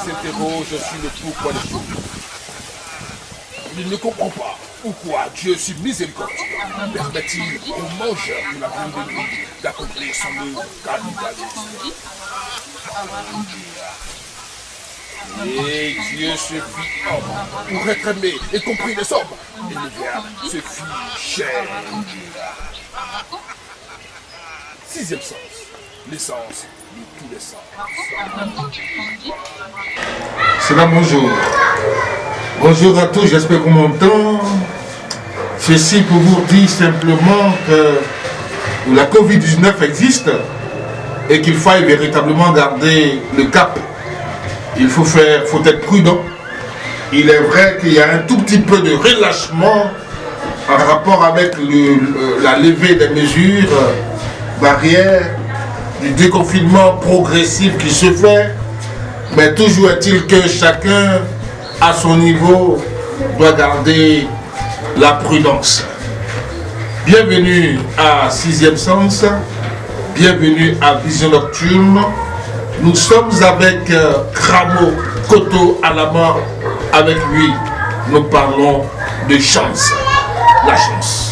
s'interroge sur le pourquoi des choses. Il ne comprend pas pourquoi Dieu, si miséricordieux, permet-il aux mangeurs de la grande église d'accomplir son œuvre cannibalisme. Et Dieu se fit homme pour être aimé et compris des hommes. Et le Verbe se fit chair. Sixième sens, l'essence de tous les sens. C'est là, bonjour. Bonjour à tous, j'espère qu'on m'entend. Ceci pour vous dire simplement que la Covid-19 existe et qu'il faille véritablement garder le cap. Il faut être prudent. Il est vrai qu'il y a un tout petit peu de relâchement en rapport avec la levée des mesures barrières, du déconfinement progressif qui se fait. Mais toujours est-il que chacun, à son niveau, doit garder la prudence. Bienvenue à Sixième Sens, bienvenue à Vision Nocturne. Nous sommes avec Kramo Koto Alama. Avec lui, nous parlons de chance. La chance.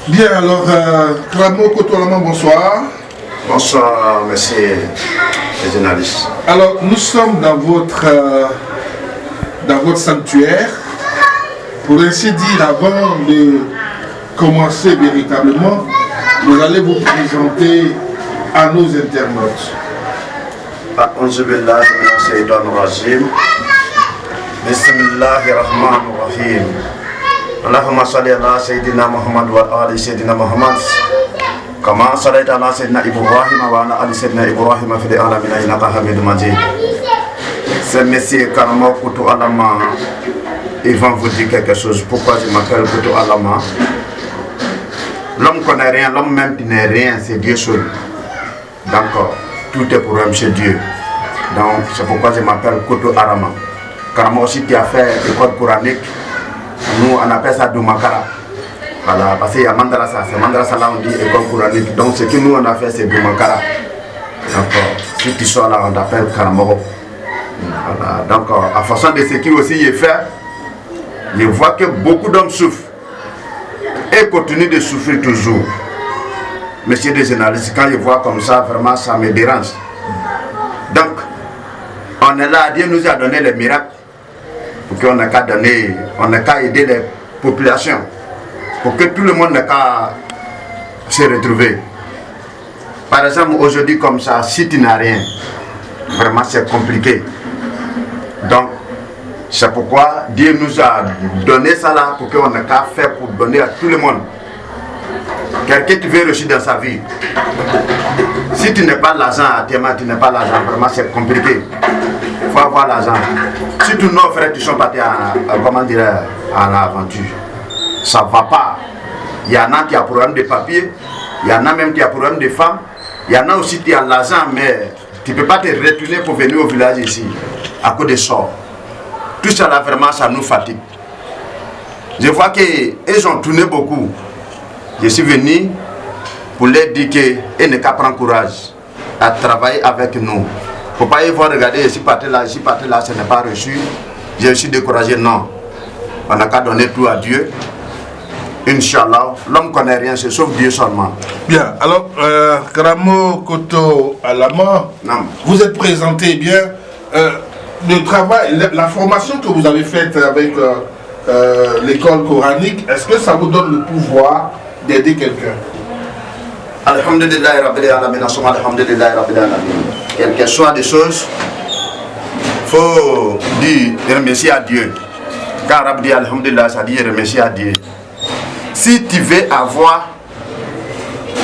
Bien, alors, Kramo Koto Alama, bonsoir. Bonsoir, monsieur les journalistes. Alors, nous sommes dans votre sanctuaire. Pour ainsi dire, avant de commencer véritablement, vous allez vous présenter à nos internautes. Bismillahirrahmanirrahim. Allahumma salli ala Sayyidina Muhammad wa ali Sayyidina Muhammad. Kama sallaita ala Sayyidina Ibrahim wa ala ali Sayyidina Ibrahim fil alamin innaka Hamidum Majid. C'est monsieur Kramo Koto Alama. Ils vont vous dire quelque chose. Pourquoi je m'appelle Koto Alama? L'homme connaît rien, l'homme même qui n'est rien, c'est Dieu seul. Donc, tout est pour un chez Dieu. Donc, c'est pourquoi je m'appelle Koto Alama. Kramo aussi qui a fait l'école coranique. Nous, on appelle ça Doumakara. Voilà, parce qu'il y a Mandrasa. C'est Mandrasa là, on dit école coranique. Donc, ce que nous, on a fait, c'est Doumakara. Donc, si tu sois là, on t'appelle Kramo. Voilà, donc, en fonction de ce qui aussi est fait, je vois que beaucoup d'hommes souffrent et continuent de souffrir toujours. Monsieur les journalistes, quand je vois comme ça, vraiment, ça me dérange. Donc, on est là, Dieu nous a donné les miracles pour qu'on n'a qu'à donner, on n'a qu'à aider les populations, pour que tout le monde n'a qu'à se retrouver. Par exemple, aujourd'hui comme ça, si tu n'as rien, vraiment c'est compliqué. Donc, c'est pourquoi Dieu nous a donné ça là pour qu'on n'a qu'à faire pour donner à tout le monde. Quelqu'un qui veut réussir dans sa vie. Si tu n'as pas l'argent, tu n'as pas l'argent, vraiment c'est compliqué. Il faut avoir l'argent. Si tous nos frères qui sont partis à l'aventure, ça ne va pas. Il y en a qui ont problème de papier, il y en a même qui ont problème de femmes, il y en a aussi qui ont l'argent, mais tu ne peux pas te retourner pour venir au village ici, à cause des sorts. Tout ça là, vraiment, ça nous fatigue. Je vois qu'ils ont tourné beaucoup. Je suis venu pour leur dire qu'ils n'ont qu'à prendre courage à travailler avec nous. Il ne faut pas y voir regarder, ici parti là, ce n'est pas reçu. Je suis découragé, non. On n'a qu'à donner tout à Dieu. Inch'Allah, l'homme ne connaît rien, c'est sauf Dieu seulement. Bien, alors, Kramo Koto Alama, vous êtes présenté bien. Le travail, la formation que vous avez faite avec l'école coranique, est-ce que ça vous donne le pouvoir d'aider quelqu'un? Alhamdulillah Rabbil Alamin, alhamdulillah Rabbil Alamin. Quelles que soient des choses, il faut dire remercier à Dieu. Quand l'arabe dit alhamdulillah, ça dit remercier à Dieu. Si tu veux avoir,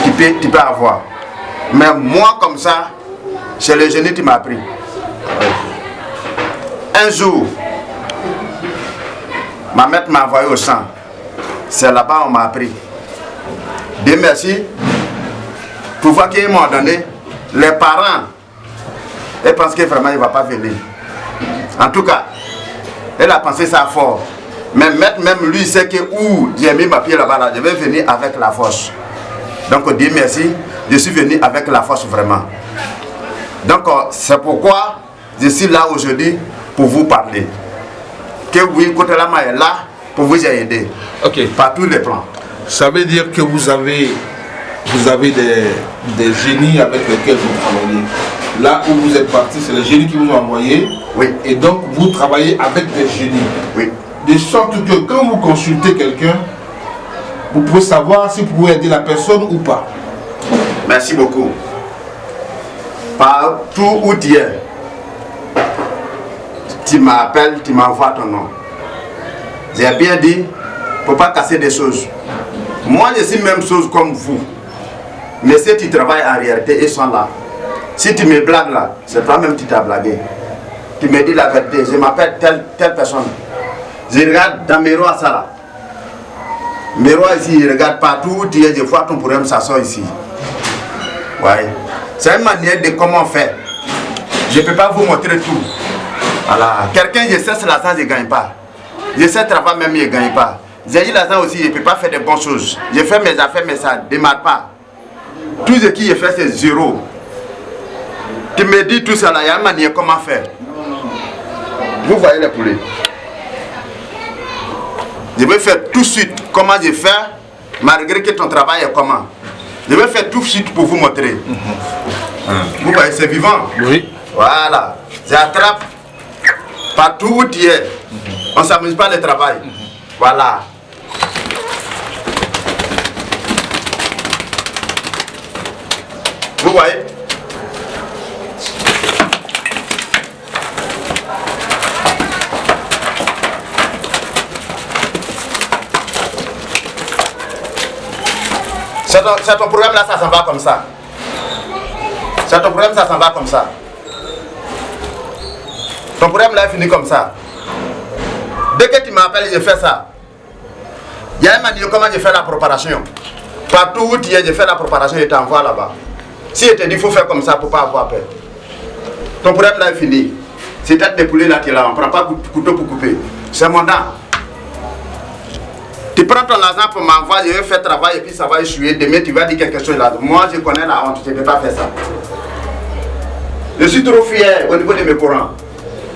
tu peux avoir. Mais moi comme ça, chez le génie, tu m'as appris. Un jour, ma mère m'a envoyé au champ. C'est là-bas on m'a appris. Dieu merci. Pour voir qu'à un moment donné, les parents, ils pensent que vraiment il ne va pas venir. En tout cas, elle a pensé ça fort. Mais maître même lui sait que où j'ai mis ma pied là-bas, là, je vais venir avec la force. Donc Dieu merci, je suis venu avec la force vraiment. Donc c'est pourquoi je suis là aujourd'hui pour vous parler. Que oui, côté la main est là pour vous aider. Ok. Par tous les plans. Ça veut dire que vous avez des génies avec lesquels vous travaillez. Là où vous êtes parti, c'est les génies qui vous ont envoyé. Oui. Et donc vous travaillez avec des génies. Oui. De sorte que quand vous consultez quelqu'un, vous pouvez savoir si vous pouvez aider la personne ou pas. Merci beaucoup. Partout où tu es, tu m'appelles, tu m'envoies ton nom. J'ai bien dit, il ne faut pas casser des choses. Moi, je suis même chose comme vous. Mais si tu travailles en réalité, ils sont là. Si tu me blagues là, c'est toi-même qui t'as blagué. Tu me dis la vérité, je m'appelle telle personne. Je regarde dans mes rois ça là. Mes rois ici, ils regardent partout où tu es, je vois ton problème, ça sort ici. Ouais. C'est une manière de comment faire. Je ne peux pas vous montrer tout. Voilà. Quelqu'un, je sais l'argent, je ne gagne pas. Je sais travailler même, je ne gagne pas. J'ai eu l'argent aussi, je ne peux pas faire de bonnes choses. Je fais mes affaires, mais ça ne démarre pas. Tout ce que je fais, c'est zéro. Tu me dis tout ça là, il y a une manière comment faire. Vous voyez les poulets. Je vais faire tout de suite comment je fais, malgré que ton travail est comment. Je vais faire tout de suite pour vous montrer. Vous voyez, c'est vivant. Oui. Voilà. J'attrape partout où tu es. On ne s'amuse pas le travail. Voilà. Vous voyez? C'est ton programme là, ça s'en va comme ça. C'est ton programme, ça s'en va comme ça. Ton programme là est fini comme ça. Dès que tu m'appelles, je fais ça. Il y a un manière comment je fais la préparation. Partout où tu es, je fais la préparation et t'envoie là-bas. Si je te dis il faut faire comme ça pour ne pas avoir peur. Ton programme là est fini. C'est tête de poulet là qui est là. On ne prend pas couteau pour couper. C'est mon dent. Tu prends ton argent pour m'envoyer, je vais faire travail et puis ça va échouer. Demain tu vas dire quelque chose là. Moi je connais la honte, je ne peux pas faire ça. Je suis trop fier au niveau de mes parents.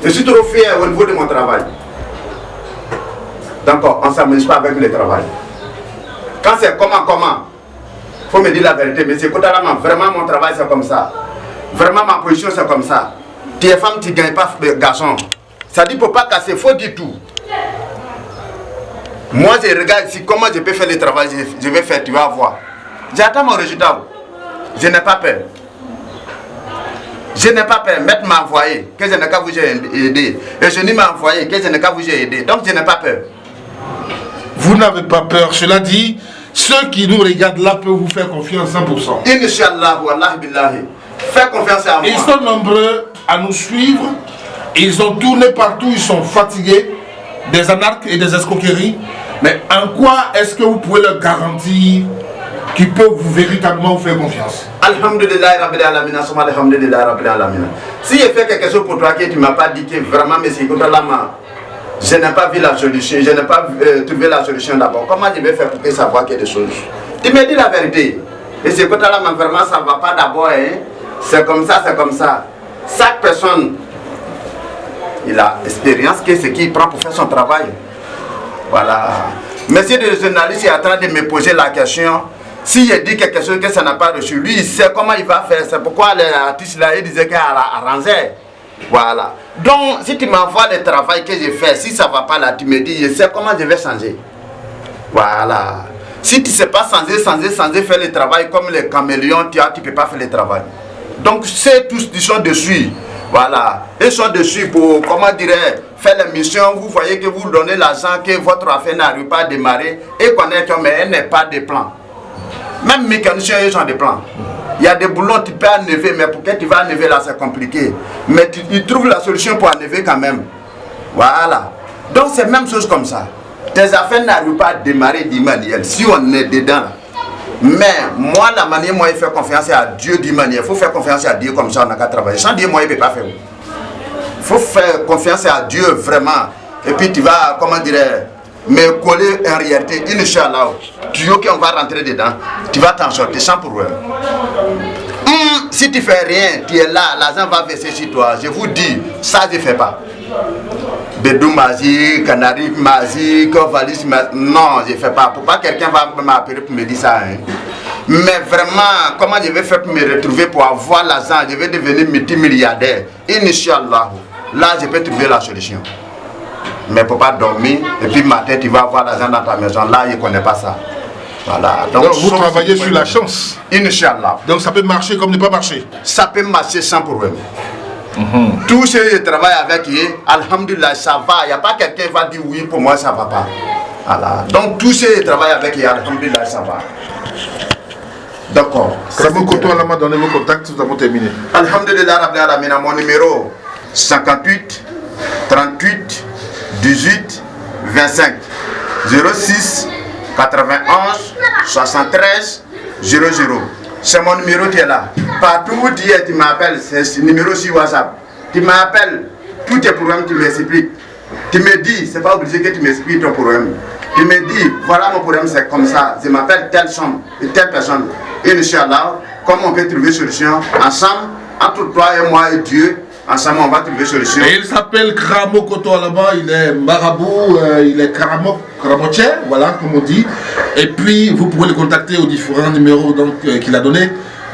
Je suis trop fier au niveau de mon travail. Donc on ne s'amuse pas avec le travail. Quand c'est comment, il faut me dire la vérité. Mais c'est vraiment mon travail c'est comme ça. Vraiment ma position c'est comme ça. Tu es femme, tu ne gagnes pas garçon. Ça dit pour pas casser, il faut dire tout. Moi je regarde ici comment je peux faire le travail, je vais faire, tu vas voir. J'attends mon résultat. Je n'ai pas peur. Je n'ai pas peur. Maître m'a envoyé, que je n'ai qu'à vous aider. Et je m'a envoyé, que je n'ai qu'à vous aider. Donc je n'ai pas peur. Vous n'avez pas peur. Cela dit, ceux qui nous regardent là peuvent vous faire confiance 100%. Inch'Allah, wallahi billahi. Fais confiance à moi. Ils sont nombreux à nous suivre. Ils ont tourné partout, ils sont fatigués des anarques et des escroqueries. Mais en quoi est-ce que vous pouvez leur garantir qu'ils peuvent véritablement vous faire confiance? Alhamdulillah Rabbil Alamin, alhamdulillah Rabbil Alamin. Si je fais quelque chose pour toi que tu ne m'as pas dit que vraiment, mais c'est contre la main, je n'ai pas vu la solution, je n'ai pas trouvé la solution d'abord. Comment je vais faire pour que ça voit quelque chose? Tu me dis la vérité. Et c'est contre la main, vraiment, ça ne va pas d'abord. Hein? C'est comme ça, c'est comme ça. Chaque personne, il a l'expérience que ce qu'il prend pour faire son travail. Voilà. Monsieur le journaliste est en train de me poser la question. Si je dis quelque chose que ça n'a pas reçu, lui il sait comment il va faire. C'est pourquoi l'artiste là il disait qu'il a arrangé. Voilà. Donc si tu m'envoies le travail que je fais, si ça ne va pas là, tu me dis, je sais comment je vais changer. Voilà. Si tu ne sais pas changer, faire le travail comme les caméléons, tu ne peux pas faire le travail. Donc c'est tous ils sont dessus. Voilà. Ils sont dessus pour, comment dirais, fait l'émission, vous voyez que vous donnez l'argent, que votre affaire n'arrive pas à démarrer et qu'on est comme elle n'est pas de plan. Même mécaniciens, ils ont des plans. Il y a des boulons, tu peux enlever, mais pour que tu vas enlever là, c'est compliqué. Mais ils trouvent la solution pour enlever quand même. Voilà. Donc c'est la même chose comme ça. Tes affaires n'arrivent pas à démarrer d'Emmanuel, si on est dedans là. Mais moi, la manière, moi, il fait confiance à Dieu d'une manière. Il faut faire confiance à Dieu comme ça, on n'a qu'à travailler. Sans Dieu, moi, il ne peut pas faire. Il faut faire confiance à Dieu vraiment. Et puis tu vas, comment dirais, me coller en réalité, Inch'Allah, Dieu qu'on va rentrer dedans, tu vas t'en sortir sans problème. Si tu fais rien, tu es là, l'argent va verser sur toi. Je vous dis, ça je ne fais pas. Bédou Mazi, Canari Mazi, Valise Mazi, non, je ne fais pas. Pour pas quelqu'un va m'appeler pour me dire ça. Hein. Mais vraiment, comment je vais faire pour me retrouver, pour avoir l'argent, je vais devenir multimilliardaire. Inch'Allah, là je peux trouver la solution. Mais pour pas dormir, et puis matin tu vas avoir l'argent dans ta maison, là je ne connais pas ça. Voilà. Donc vous travaillez sur la chance. Inch'Allah. Donc ça peut marcher comme ne pas marcher. Ça peut marcher sans problème. Tous ceux qui travaillent avec eux, alhamdulillah, ça va. Il n'y a pas quelqu'un qui va dire oui, pour moi ça ne va pas. Voilà. Donc tous ceux qui travaillent avec eux, alhamdulillah, ça va. D'accord. Kramo Koto Alama, donnez vos contacts, nous avons terminé. Alhamdulillah, Rabbi Alamina, mon numéro 58 38 18 25 06 91 73 00. C'est mon numéro qui est là. Partout où tu es, tu m'appelles, c'est ce numéro sur WhatsApp. Tu m'appelles, tous tes problèmes, tu m'expliques. Tu me dis, c'est pas obligé que tu m'expliques ton problème. Tu me dis, voilà mon problème, c'est comme ça. Je m'appelle telle somme et telle personne. Et Inch'Allah, comment on peut trouver solution ensemble, entre toi et moi et Dieu. Ensemble, on va trouver solution. Et il s'appelle Kramo Koto Alama, il est marabout, il est karamotier, voilà, comme on dit. Et puis, vous pouvez le contacter aux différents numéros qu'il a donnés.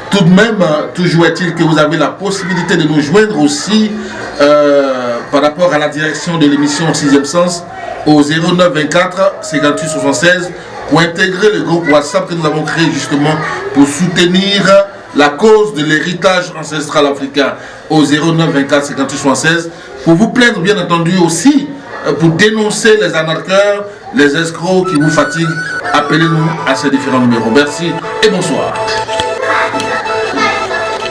Tout de même, toujours est-il que vous avez la possibilité de nous joindre aussi par rapport à la direction de l'émission 6e Sens au 09 24 58 76 pour intégrer le groupe WhatsApp que nous avons créé justement pour soutenir la cause de l'héritage ancestral africain au 09 24 58 76 pour vous plaindre bien entendu aussi pour dénoncer les arnaqueurs, les escrocs qui vous fatiguent. Appelez-nous à ces différents numéros. Merci et bonsoir.